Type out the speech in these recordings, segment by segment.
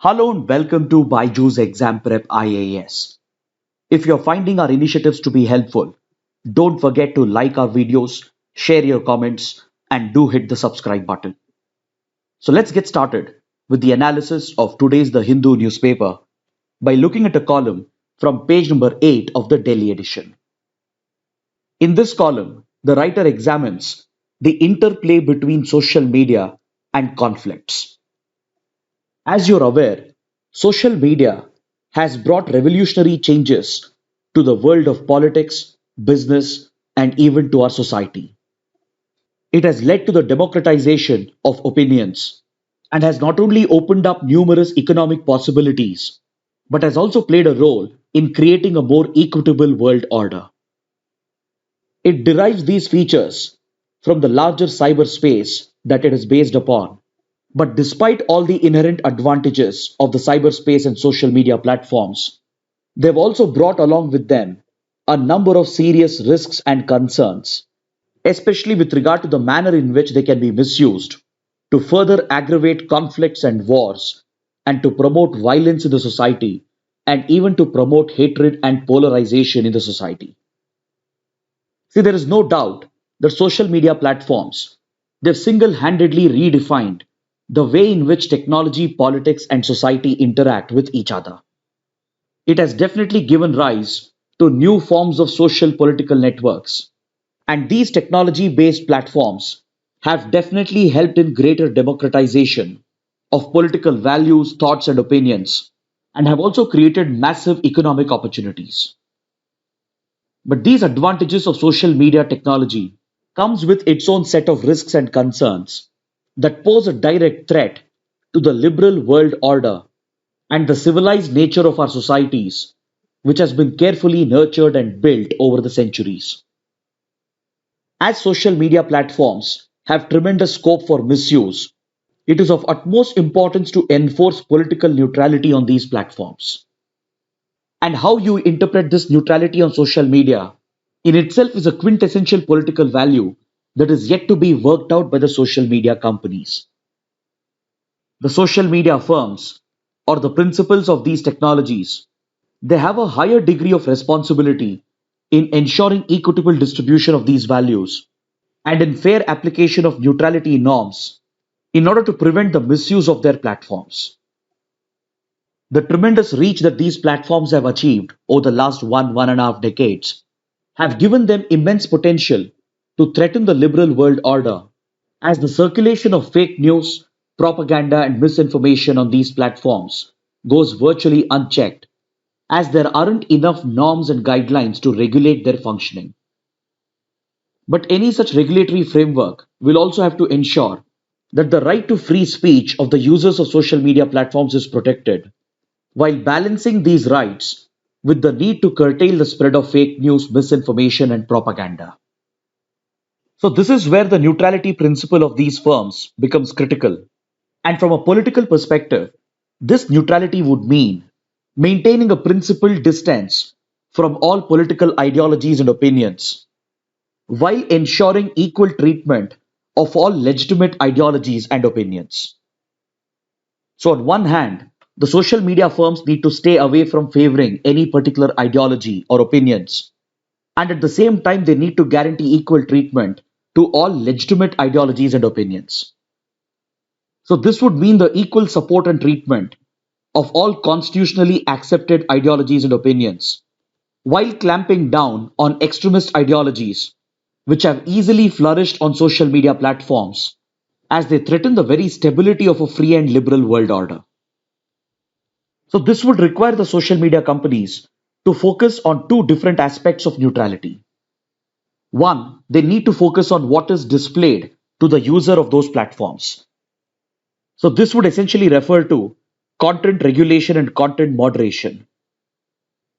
Hello and welcome to BYJU'S Exam Prep IAS. If you're finding our initiatives to be helpful, don't forget to like our videos, share your comments, and do hit the subscribe button. So let's get started with the analysis of today's The Hindu newspaper by looking at a column from page number 8 of the Delhi edition. In this column, the writer examines the interplay between social media and conflicts. As you're aware, social media has brought revolutionary changes to the world of politics, business, and even to our society. It has led to the democratization of opinions and has not only opened up numerous economic possibilities, but has also played a role in creating a more equitable world order. It derives these features from the larger cyberspace that it is based upon. But despite all the inherent advantages of the cyberspace and social media platforms, they've also brought along with them a number of serious risks and concerns, especially with regard to the manner in which they can be misused to further aggravate conflicts and wars, and to promote violence in the society, and even to promote hatred and polarization in the society. See, there is no doubt that social media platforms, they've single-handedly redefined the way in which technology, politics, and society interact with each other. It has definitely given rise to new forms of social political networks, and these technology-based platforms have definitely helped in greater democratization of political values, thoughts, and opinions, and have also created massive economic opportunities. But these advantages of social media technology comes with its own set of risks and concerns that pose a direct threat to the liberal world order and the civilized nature of our societies, which has been carefully nurtured and built over the centuries. As social media platforms have tremendous scope for misuse, it is of utmost importance to enforce political neutrality on these platforms. And how you interpret this neutrality on social media in itself is a quintessential political value that is yet to be worked out by the social media companies. The social media firms, or the principals of these technologies, they have a higher degree of responsibility in ensuring equitable distribution of these values and in fair application of neutrality norms in order to prevent the misuse of their platforms. The tremendous reach that these platforms have achieved over the last 1.5 decades have given them immense potential to threaten the liberal world order, as the circulation of fake news, propaganda, and misinformation on these platforms goes virtually unchecked, as there aren't enough norms and guidelines to regulate their functioning. But any such regulatory framework will also have to ensure that the right to free speech of the users of social media platforms is protected, while balancing these rights with the need to curtail the spread of fake news, misinformation, and propaganda. So, this is where the neutrality principle of these firms becomes critical. And from a political perspective, this neutrality would mean maintaining a principled distance from all political ideologies and opinions, while ensuring equal treatment of all legitimate ideologies and opinions. So, on one hand, the social media firms need to stay away from favoring any particular ideology or opinions, and at the same time, they need to guarantee equal treatment to all legitimate ideologies and opinions. So, this would mean the equal support and treatment of all constitutionally accepted ideologies and opinions, while clamping down on extremist ideologies which have easily flourished on social media platforms as they threaten the very stability of a free and liberal world order. So, this would require the social media companies to focus on two different aspects of neutrality. One, they need to focus on what is displayed to the user of those platforms. So, this would essentially refer to content regulation and content moderation.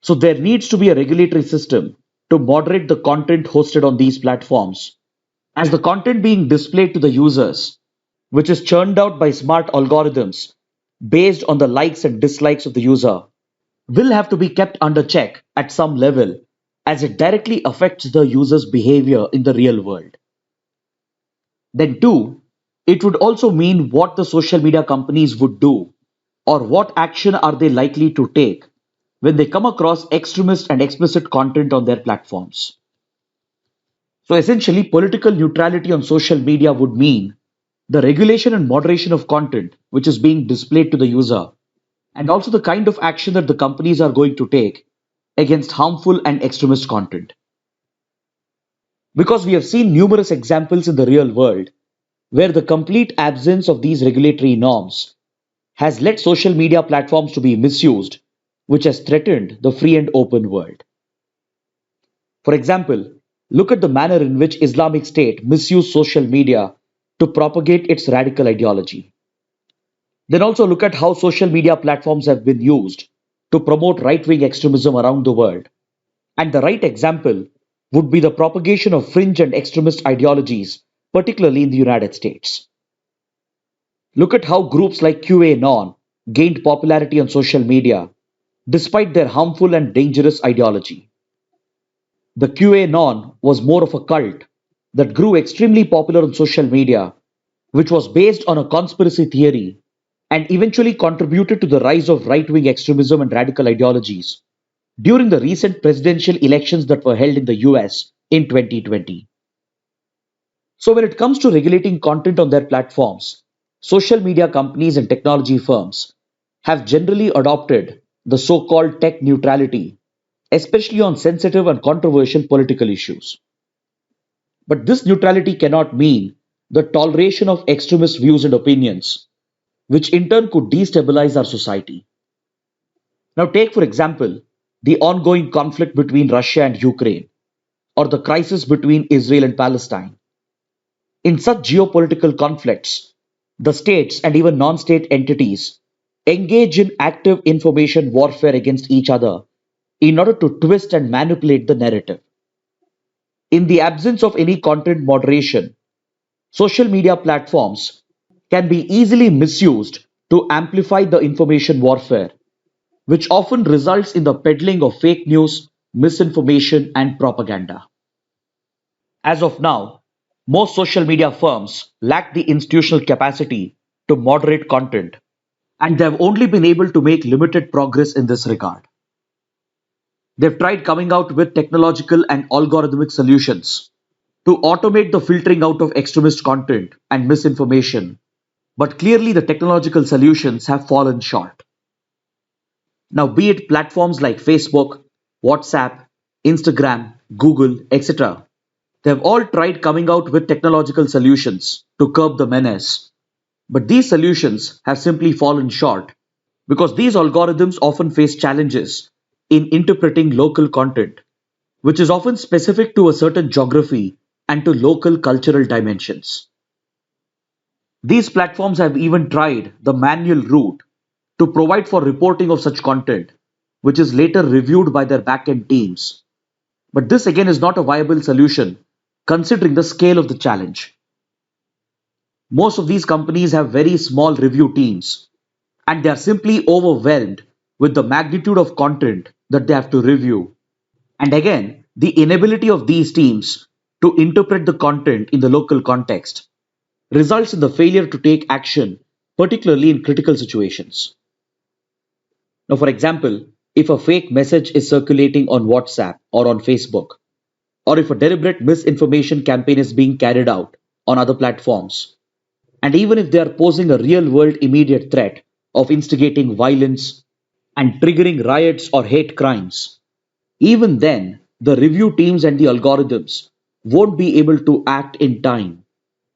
So, there needs to be a regulatory system to moderate the content hosted on these platforms, as the content being displayed to the users, which is churned out by smart algorithms based on the likes and dislikes of the user, will have to be kept under check at some level, as it directly affects the user's behavior in the real world. Then, two, it would also mean what the social media companies would do Or what action are they likely to take when they come across extremist and explicit content on their platforms? So essentially, political neutrality on social media would mean the regulation and moderation of content which is being displayed to the user, and also the kind of action that the companies are going to take against harmful and extremist content. Because we have seen numerous examples in the real world where the complete absence of these regulatory norms has led social media platforms to be misused, which has threatened the free and open world. For example, look at the manner in which Islamic State misused social media to propagate its radical ideology. Then also look at how social media platforms have been used to promote right-wing extremism around the world. And the right example would be the propagation of fringe and extremist ideologies, particularly in the United States. Look at how groups like QAnon gained popularity on social media despite their harmful and dangerous ideology. The QAnon was more of a cult that grew extremely popular on social media, which was based on a conspiracy theory and eventually contributed to the rise of right wing extremism and radical ideologies during the recent presidential elections that were held in the US in 2020. So, when it comes to regulating content on their platforms, social media companies and technology firms have generally adopted the so called tech neutrality, especially on sensitive and controversial political issues. But this neutrality cannot mean the toleration of extremist views and opinions, which in turn could destabilize our society. Now, take for example the ongoing conflict between Russia and Ukraine, or the crisis between Israel and Palestine. In such geopolitical conflicts, the states and even non state entities engage in active information warfare against each other in order to twist and manipulate the narrative. In the absence of any content moderation, social media platforms can be easily misused to amplify the information warfare, which often results in the peddling of fake news, misinformation, and propaganda. As of now, most social media firms lack the institutional capacity to moderate content, and they have only been able to make limited progress in this regard. They've tried coming out with technological and algorithmic solutions to automate the filtering out of extremist content and misinformation, but clearly the technological solutions have fallen short. Now, be it platforms like Facebook, WhatsApp, Instagram, Google, etc., they have all tried coming out with technological solutions to curb the menace, but these solutions have simply fallen short because these algorithms often face challenges in interpreting local content, which is often specific to a certain geography and to local cultural dimensions. These platforms have even tried the manual route to provide for reporting of such content, which is later reviewed by their backend teams. But this again is not a viable solution considering the scale of the challenge. Most of these companies have very small review teams, and they are simply overwhelmed with the magnitude of content that they have to review. And again, the inability of these teams to interpret the content in the local context results in the failure to take action, particularly in critical situations. Now, for example, if a fake message is circulating on WhatsApp or on Facebook, or if a deliberate misinformation campaign is being carried out on other platforms, and even if they are posing a real world immediate threat of instigating violence and triggering riots or hate crimes, even then, the review teams and the algorithms won't be able to act in time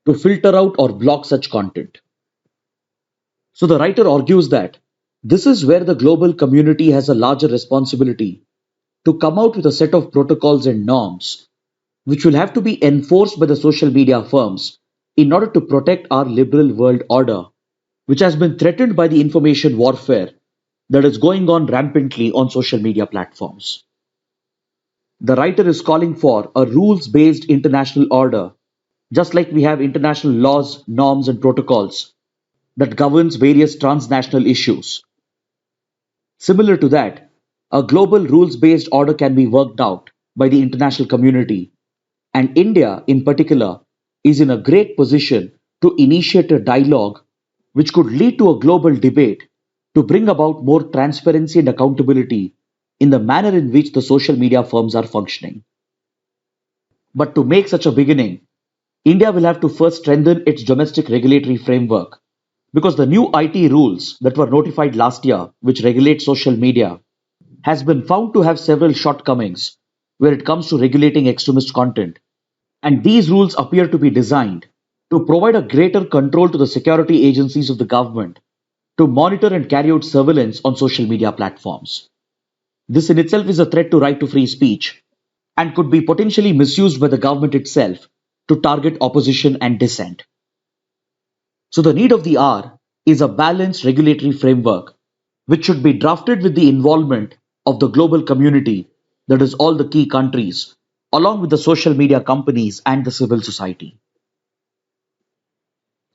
to filter out or block such content. So the writer argues that this is where the global community has a larger responsibility to come out with a set of protocols and norms which will have to be enforced by the social media firms in order to protect our liberal world order, which has been threatened by the information warfare that is going on rampantly on social media platforms. The writer is calling for a rules based international order, just like we have international laws, norms, and protocols that governs various transnational issues. Similar to that, a global rules based order can be worked out by the international community, and India in particular is in a great position to initiate a dialogue which could lead to a global debate to bring about more transparency and accountability in the manner in which the social media firms are functioning. But to make such a beginning, India will have to first strengthen its domestic regulatory framework because the new IT rules that were notified last year, which regulate social media, has been found to have several shortcomings when it comes to regulating extremist content. And these rules appear to be designed to provide a greater control to the security agencies of the government to monitor and carry out surveillance on social media platforms. This in itself is a threat to right to free speech and could be potentially misused by the government itself to target opposition and dissent. So the need of the hour is a balanced regulatory framework which should be drafted with the involvement of the global community, that is all the key countries, along with the social media companies and the civil society.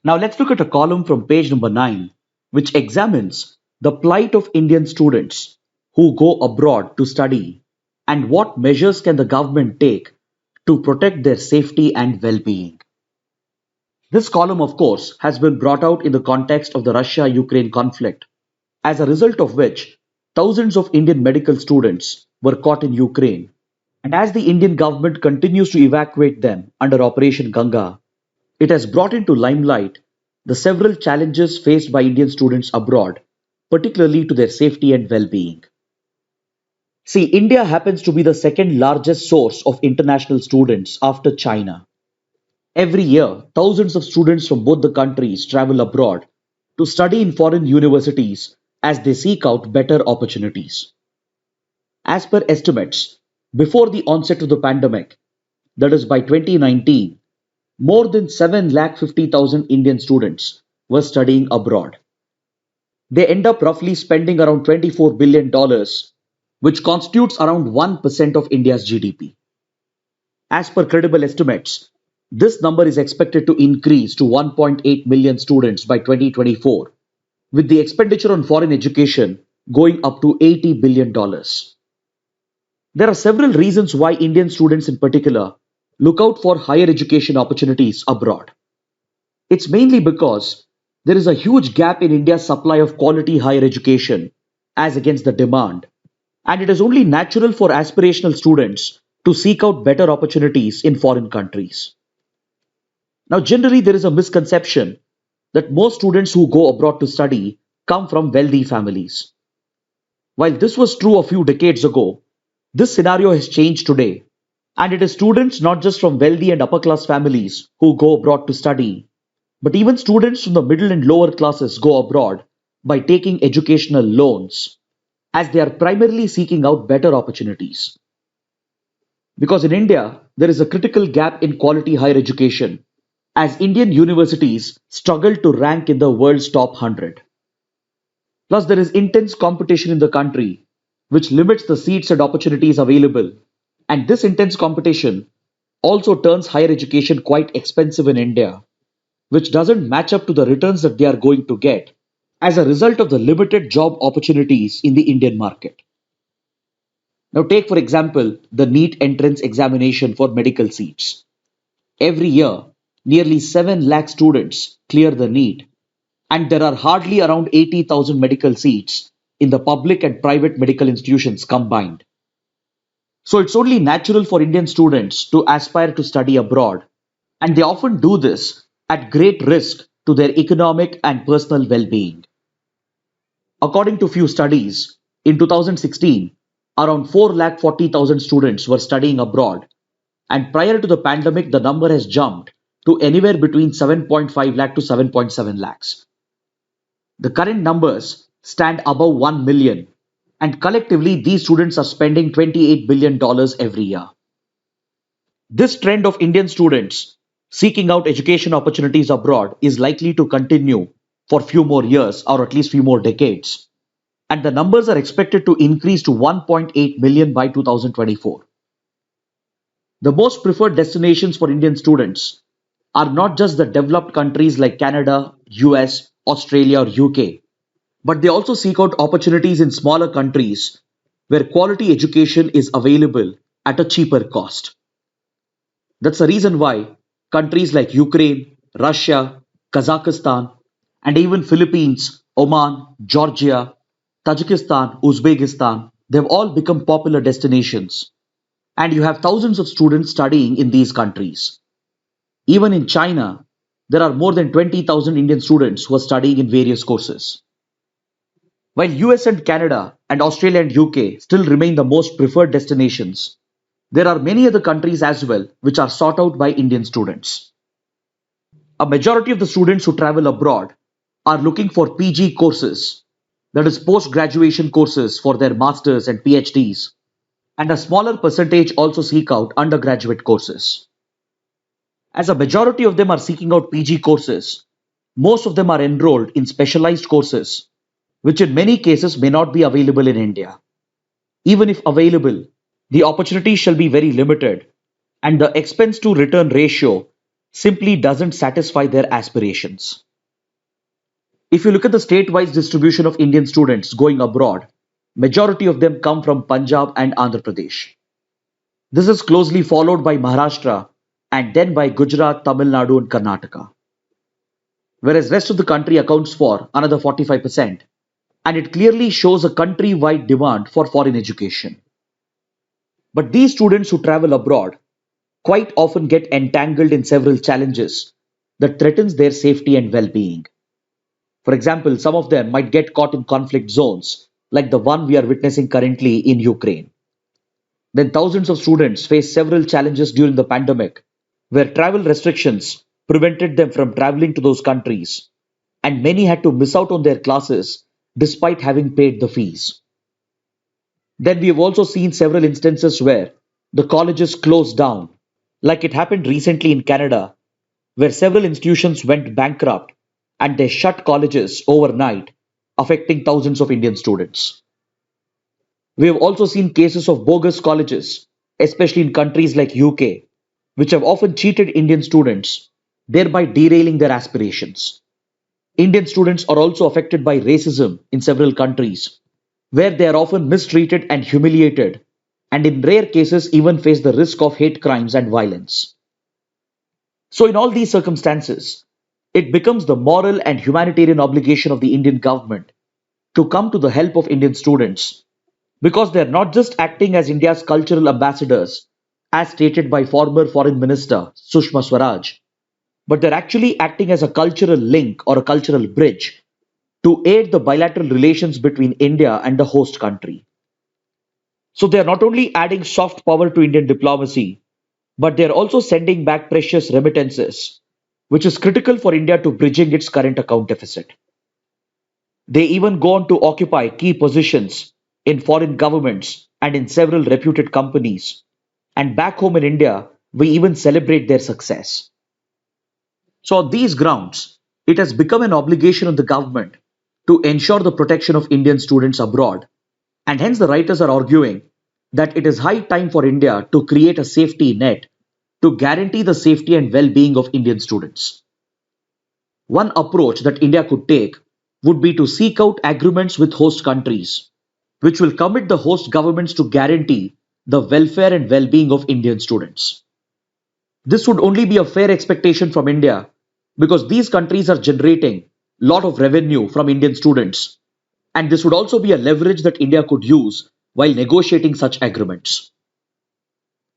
Now let's look at a column from page number 9 which examines the plight of Indian students who go abroad to study and what measures can the government take to protect their safety and well-being. This column, of course, has been brought out in the context of the Russia-Ukraine conflict, as a result of which thousands of Indian medical students were caught in Ukraine. And as the Indian government continues to evacuate them under Operation Ganga, it has brought into limelight the several challenges faced by Indian students abroad, particularly to their safety and well-being. See, India happens to be the second largest source of international students after China. Every year, thousands of students from both the countries travel abroad to study in foreign universities as they seek out better opportunities. As per estimates, before the onset of the pandemic, that is by 2019, more than 750,000 Indian students were studying abroad. They end up roughly spending around $24 billion, which constitutes around 1% of India's GDP. As per credible estimates, this number is expected to increase to 1.8 million students by 2024, with the expenditure on foreign education going up to $80 billion. There are several reasons why Indian students in particular look out for higher education opportunities abroad. It's mainly because there is a huge gap in India's supply of quality higher education as against the demand, and it is only natural for aspirational students to seek out better opportunities in foreign countries. Now, generally, there is a misconception that most students who go abroad to study come from wealthy families. While this was true a few decades ago, this scenario has changed today, and it is students not just from wealthy and upper class families who go abroad to study, but even students from the middle and lower classes go abroad by taking educational loans, as they are primarily seeking out better opportunities. Because in India, there is a critical gap in quality higher education, as Indian universities struggle to rank in the world's top 100. Plus, there is intense competition in the country, which limits the seats and opportunities available. And this intense competition also turns higher education quite expensive in India, which doesn't match up to the returns that they are going to get as a result of the limited job opportunities in the Indian market. Now, take for example the NEET entrance examination for medical seats. Every year, nearly 7 lakh students clear the NEET, and there are hardly around 80,000 medical seats in the public and private medical institutions combined. So it's only natural for Indian students to aspire to study abroad, and they often do this at great risk to their economic and personal well-being. According to few studies, in 2016, around 4,40,000 students were studying abroad, and prior to the pandemic, the number has jumped to anywhere between 7.5 lakh to 7.7 lakhs. The current numbers stand above 1 million, and collectively these students are spending $28 billion every year. This trend of Indian students seeking out education opportunities abroad is likely to continue for few more years or at least few more decades, and the numbers are expected to increase to 1.8 million by 2024. The most preferred destinations for Indian students are not just the developed countries like Canada, US, Australia, or UK, but they also seek out opportunities in smaller countries where quality education is available at a cheaper cost. That's the reason why countries like Ukraine, Russia, Kazakhstan, and even Philippines Oman, Georgia, Tajikistan, Uzbekistan, they've all become popular destinations. And you have thousands of students studying in these countries. Even in China, there are more than 20,000 Indian students who are studying in various courses. While US and Canada and Australia and UK still remain the most preferred destinations, there are many other countries as well which are sought out by Indian students. A majority of the students who travel abroad are looking for PG courses, that is, post graduation courses for their masters and PhDs, and a smaller percentage also seek out undergraduate courses. As a majority of them are seeking out PG courses, most of them are enrolled in specialized courses, which in many cases may not be available in India. Even if available, the opportunities shall be very limited, and the expense to return ratio simply doesn't satisfy their aspirations. If you look at the state-wise distribution of Indian students going abroad, majority of them come from Punjab and Andhra Pradesh. This is closely followed by Maharashtra and then by Gujarat, Tamil Nadu and Karnataka. Whereas rest of the country accounts for another 45%, and it clearly shows a country-wide demand for foreign education. But these students who travel abroad quite often get entangled in several challenges that threatens their safety and well-being. For example, some of them might get caught in conflict zones like the one we are witnessing currently in Ukraine. Then thousands of students face several challenges during the pandemic where travel restrictions prevented them from traveling to those countries, and many had to miss out on their classes despite having paid the fees. Then we have also seen several instances where the colleges closed down, like it happened recently in Canada, where several institutions went bankrupt and they shut colleges overnight, affecting thousands of Indian students. We have also seen cases of bogus colleges, especially in countries like UK, which have often cheated Indian students, thereby derailing their aspirations. Indian students are also affected by racism in several countries, where they are often mistreated and humiliated, and in rare cases even face the risk of hate crimes and violence. So, in all these circumstances, it becomes the moral and humanitarian obligation of the Indian government to come to the help of Indian students, because they are not just acting as India's cultural ambassadors, as stated by former Foreign Minister Sushma Swaraj, but they're actually acting as a cultural link or a cultural bridge to aid the bilateral relations between India and the host country. So they are not only adding soft power to Indian diplomacy, but they are also sending back precious remittances, which is critical for India to bridging its current account deficit. They even go on to occupy key positions in foreign governments and in several reputed companies. And back home in India, we even celebrate their success. So, on these grounds, it has become an obligation of the government to ensure the protection of Indian students abroad. And hence, the writers are arguing that it is high time for India to create a safety net to guarantee the safety and well being of Indian students. One approach that India could take would be to seek out agreements with host countries, which will commit the host governments to guarantee the welfare and well being of Indian students. This would only be a fair expectation from India because these countries are generating a lot of revenue from Indian students, and this would also be a leverage that India could use while negotiating such agreements.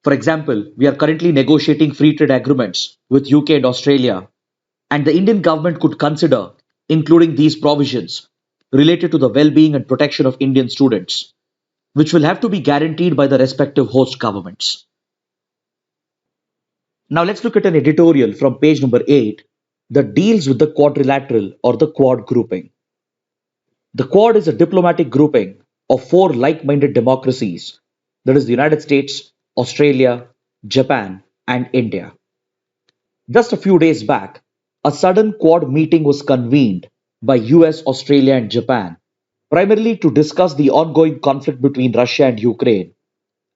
For example, we are currently negotiating free trade agreements with UK and Australia, and the Indian government could consider including these provisions related to the well-being and protection of Indian students, which will have to be guaranteed by the respective host governments. Now let's look at an editorial from page number 8 that deals with the quadrilateral or the Quad grouping. The Quad is a diplomatic grouping of four like-minded democracies, that is the United States, Australia, Japan, and India. Just a few days back, a sudden Quad meeting was convened by US, Australia, and Japan, primarily to discuss the ongoing conflict between Russia and Ukraine,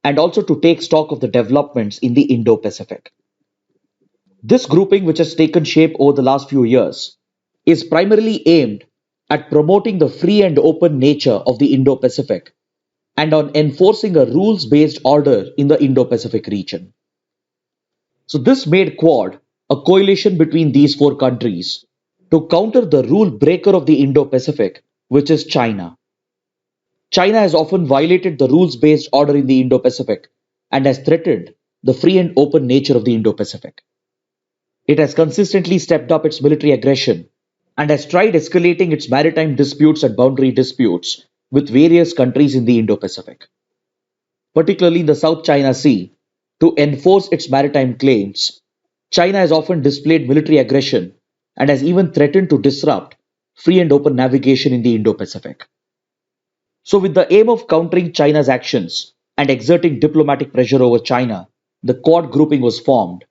and also to take stock of the developments in the Indo-Pacific. This grouping, which has taken shape over the last few years, is primarily aimed at promoting the free and open nature of the Indo-Pacific and on enforcing a rules-based order in the Indo-Pacific region. So this made Quad a coalition between these four countries to counter the rule breaker of the Indo-Pacific, which is China. China has often violated the rules-based order in the Indo-Pacific and has threatened the free and open nature of the Indo-Pacific. It has consistently stepped up its military aggression and has tried escalating its maritime disputes and boundary disputes with various countries in the Indo-Pacific, particularly in the South China Sea. To enforce its maritime claims, China has often displayed military aggression and has even threatened to disrupt free and open navigation in the Indo-Pacific. So, with the aim of countering China's actions and exerting diplomatic pressure over China, the Quad grouping was formed.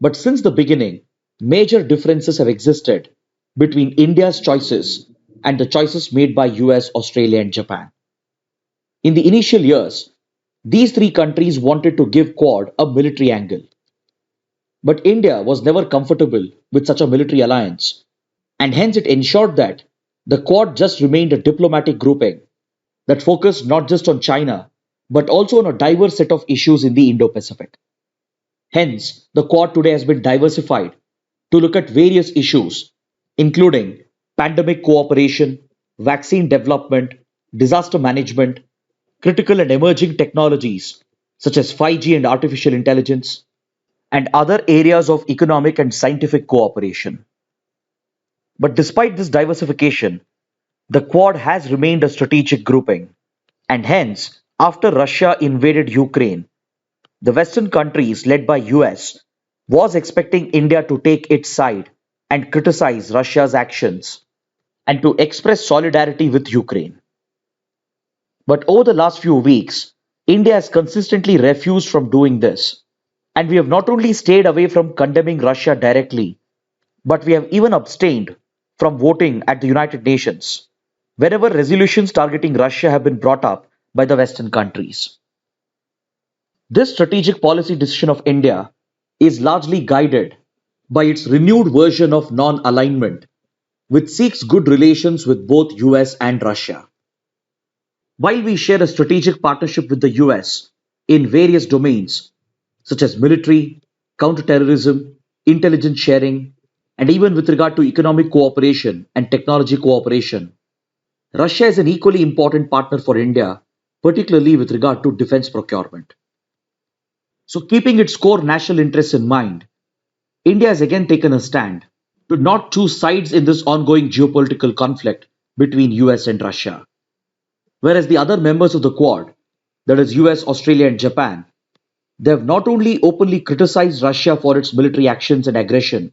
But since the beginning, major differences have existed between India's choices and the choices made by US, Australia, and Japan. In the initial years, these three countries wanted to give Quad a military angle. But India was never comfortable with such a military alliance, and hence it ensured that the Quad just remained a diplomatic grouping that focused not just on China, but also on a diverse set of issues in the Indo-Pacific. Hence, the Quad today has been diversified to look at various issues, including pandemic cooperation, vaccine development, disaster management, critical and emerging technologies such as 5G and artificial intelligence, and other areas of economic and scientific cooperation. But despite this diversification, the Quad has remained a strategic grouping, and hence, after Russia invaded Ukraine, the Western countries led by US was expecting India to take its side and criticize Russia's actions and to express solidarity with Ukraine. But over the last few weeks, India has consistently refused from doing this, and we have not only stayed away from condemning Russia directly, but we have even abstained from voting at the United Nations wherever resolutions targeting Russia have been brought up by the Western countries. This strategic policy decision of India is largely guided by its renewed version of non-alignment, which seeks good relations with both US and Russia. While we share a strategic partnership with the US in various domains, such as military, counterterrorism, intelligence sharing, and even with regard to economic cooperation and technology cooperation, Russia is an equally important partner for India, particularly with regard to defense procurement. So, keeping its core national interests in mind, India has again taken a stand to not choose sides in this ongoing geopolitical conflict between US and Russia. Whereas the other members of the Quad, that is US, Australia, and Japan, they have not only openly criticized Russia for its military actions and aggression,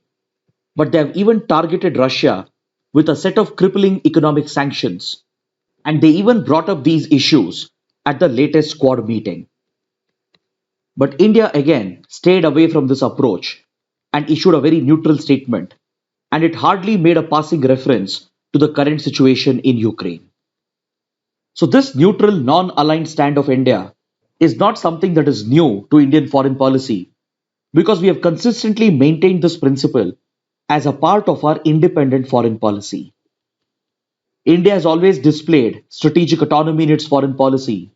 but they have even targeted Russia with a set of crippling economic sanctions. And they even brought up these issues at the latest Quad meeting. But India again stayed away from this approach and issued a very neutral statement, and it hardly made a passing reference to the current situation in Ukraine. So, this neutral, non aligned stand of India is not something that is new to Indian foreign policy because we have consistently maintained this principle as a part of our independent foreign policy. India has always displayed strategic autonomy in its foreign policy,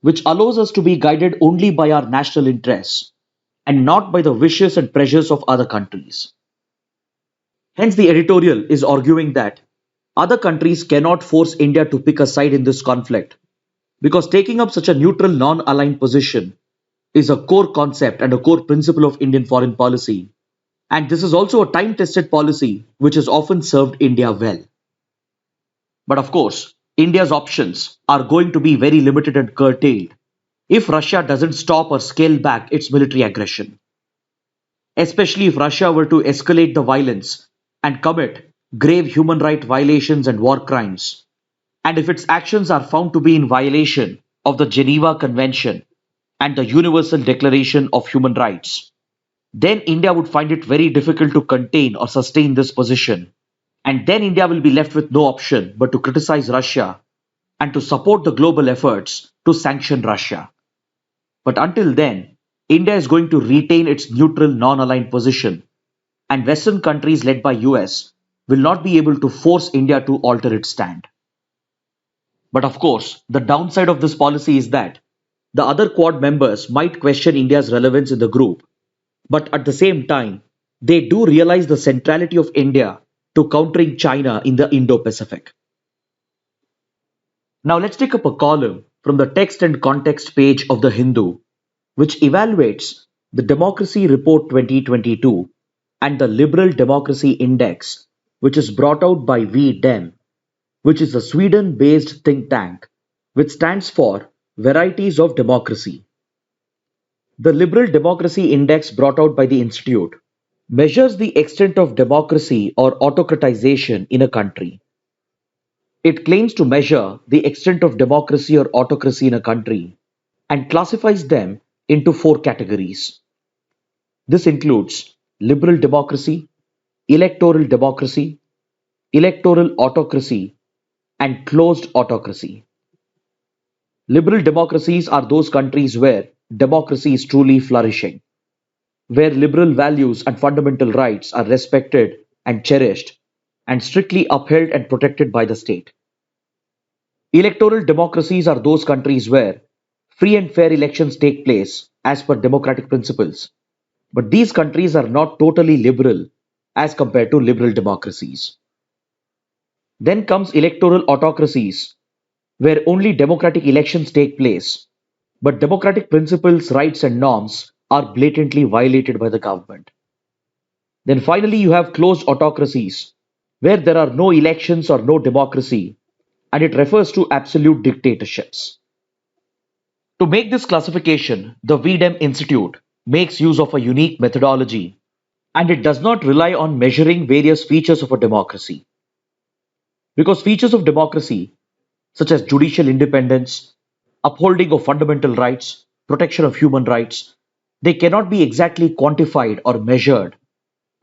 which allows us to be guided only by our national interests and not by the wishes and pressures of other countries. Hence, the editorial is arguing that other countries cannot force India to pick a side in this conflict because taking up such a neutral, non aligned position is a core concept and a core principle of Indian foreign policy. And this is also a time tested policy which has often served India well. But of course, India's options are going to be very limited and curtailed if Russia doesn't stop or scale back its military aggression. Especially if Russia were to escalate the violence and commit grave human rights violations and war crimes, and if its actions are found to be in violation of the Geneva Convention and the Universal Declaration of Human Rights, then India would find it very difficult to contain or sustain this position. And then India will be left with no option but to criticize Russia and to support the global efforts to sanction Russia. But until then, India is going to retain its neutral, non-aligned position, and Western countries led by US will not be able to force India to alter its stand. But of course, the downside of this policy is that the other Quad members might question India's relevance in the group, but at the same time, they do realize the centrality of India to countering China in the Indo-Pacific. Now let's take up a column from the text and context page of the Hindu, which evaluates the Democracy Report 2022 and the Liberal Democracy Index, which is brought out by VDEM, which is a Sweden-based think tank, which stands for Varieties of Democracy. The Liberal Democracy Index brought out by the Institute measures the extent of democracy or autocratization in a country. It claims to measure the extent of democracy or autocracy in a country and classifies them into 4 categories. This includes liberal democracy, electoral democracy, electoral autocracy, and closed autocracy. Liberal democracies are those countries where democracy is truly flourishing, where liberal values and fundamental rights are respected and cherished and strictly upheld and protected by the state. Electoral democracies are those countries where free and fair elections take place as per democratic principles, but these countries are not totally liberal as compared to liberal democracies. Then comes electoral autocracies, where only democratic elections take place, but democratic principles, rights, and norms are blatantly violated by the government. Then finally, you have closed autocracies, where there are no elections or no democracy, and it refers to absolute dictatorships. To make this classification, the VDEM Institute makes use of a unique methodology, and it does not rely on measuring various features of a democracy. Because features of democracy, such as judicial independence, upholding of fundamental rights, protection of human rights, they cannot be exactly quantified or measured,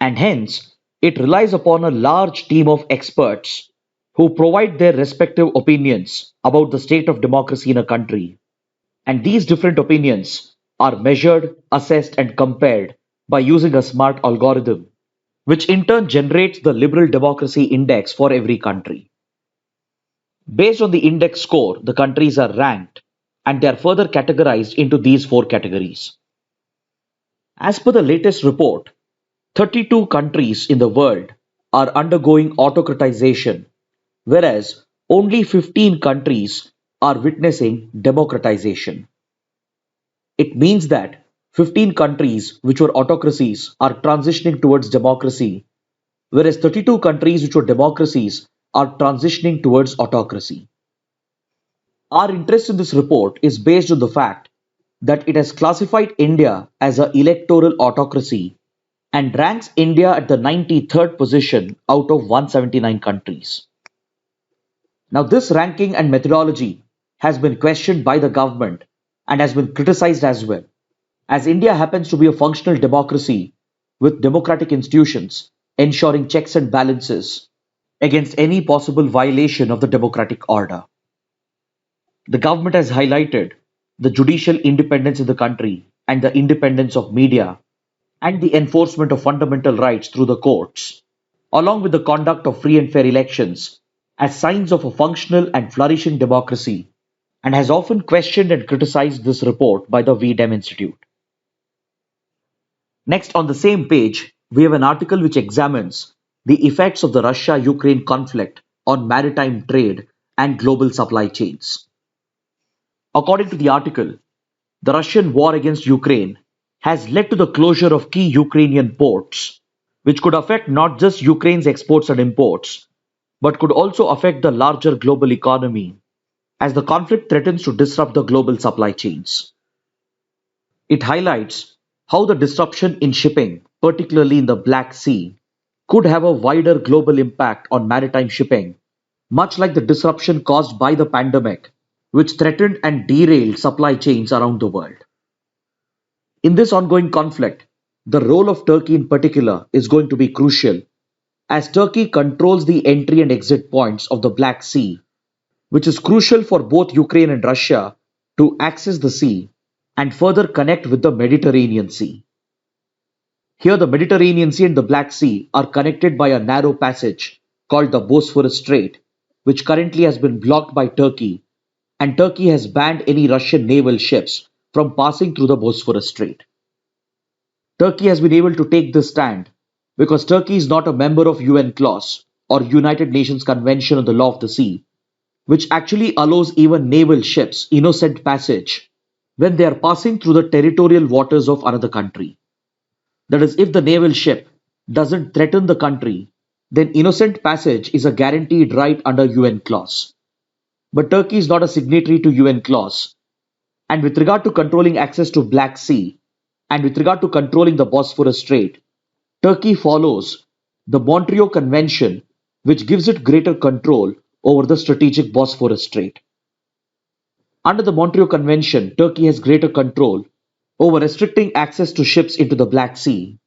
and hence it relies upon a large team of experts who provide their respective opinions about the state of democracy in a country. And these different opinions are measured, assessed, and compared by using a smart algorithm, which in turn generates the Liberal Democracy Index for every country. Based on the index score, the countries are ranked and they are further categorized into these 4 categories. As per the latest report, 32 countries in the world are undergoing autocratization, whereas only 15 countries are witnessing democratization. It means that 15 countries which were autocracies are transitioning towards democracy, whereas 32 countries which were democracies are transitioning towards autocracy. Our interest in this report is based on the fact that it has classified India as an electoral autocracy and ranks India at the 93rd position out of 179 countries. Now, this ranking and methodology has been questioned by the government and has been criticized as well, as India happens to be a functional democracy with democratic institutions ensuring checks and balances against any possible violation of the democratic order. The government has highlighted the judicial independence in the country and the independence of media and the enforcement of fundamental rights through the courts, along with the conduct of free and fair elections as signs of a functional and flourishing democracy, and has often questioned and criticized this report by the VDEM Institute. Next, on the same page, we have an article which examines the effects of the Russia-Ukraine conflict on maritime trade and global supply chains. According to the article, the Russian war against Ukraine has led to the closure of key Ukrainian ports, which could affect not just Ukraine's exports and imports, but could also affect the larger global economy, as the conflict threatens to disrupt the global supply chains. It highlights how the disruption in shipping, particularly in the Black Sea, could have a wider global impact on maritime shipping, much like the disruption caused by the pandemic, which threatened and derailed supply chains around the world. In this ongoing conflict, the role of Turkey in particular is going to be crucial, as Turkey controls the entry and exit points of the Black Sea, which is crucial for both Ukraine and Russia to access the sea and further connect with the Mediterranean Sea. Here, the Mediterranean Sea and the Black Sea are connected by a narrow passage called the Bosphorus Strait, which currently has been blocked by Turkey, and Turkey has banned any Russian naval ships from passing through the Bosphorus Strait. Turkey has been able to take this stand because Turkey is not a member of UN clause or United Nations Convention on the Law of the Sea, which actually allows even naval ships innocent passage when they are passing through the territorial waters of another country. That is, if the naval ship doesn't threaten the country, then innocent passage is a guaranteed right under UN clause. But Turkey is not a signatory to UN clause, and with regard to controlling access to Black Sea, and with regard to controlling the Bosphorus Strait, Turkey follows the Montreal Convention, which gives it greater control over the strategic Bosphorus Strait. Under the Montreal Convention, Turkey has greater control over restricting access to ships into the Black Sea,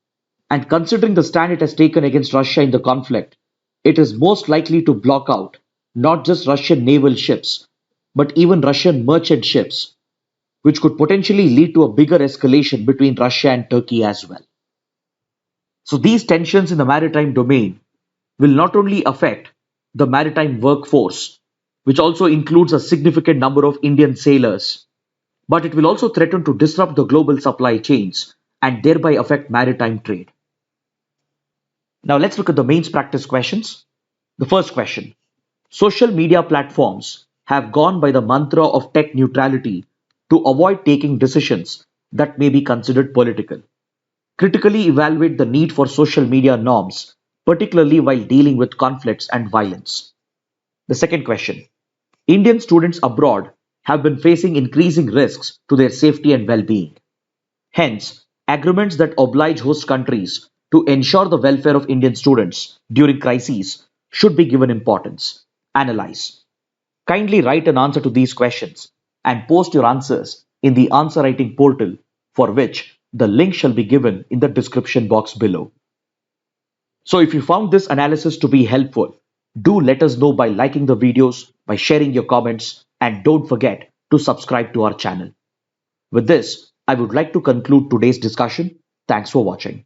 and considering the stand it has taken against Russia in the conflict, it is most likely to block out not just Russian naval ships, but even Russian merchant ships, which could potentially lead to a bigger escalation between Russia and Turkey as well. So these tensions in the maritime domain will not only affect the maritime workforce, which also includes a significant number of Indian sailors, but it will also threaten to disrupt the global supply chains and thereby affect maritime trade. Now let's look at the mains practice questions. The first question: social media platforms have gone by the mantra of tech neutrality to avoid taking decisions that may be considered political. Critically evaluate the need for social media norms, particularly while dealing with conflicts and violence. The second question: Indian students abroad have been facing increasing risks to their safety and well-being. Hence, agreements that oblige host countries to ensure the welfare of Indian students during crises should be given importance. Analyze. Kindly write an answer to these questions and post your answers in the answer writing portal, for which the link shall be given in the description box below. So if you found this analysis to be helpful, do let us know by liking the videos, by sharing your comments, and don't forget to subscribe to our channel. With this, I would like to conclude today's discussion. Thanks for watching.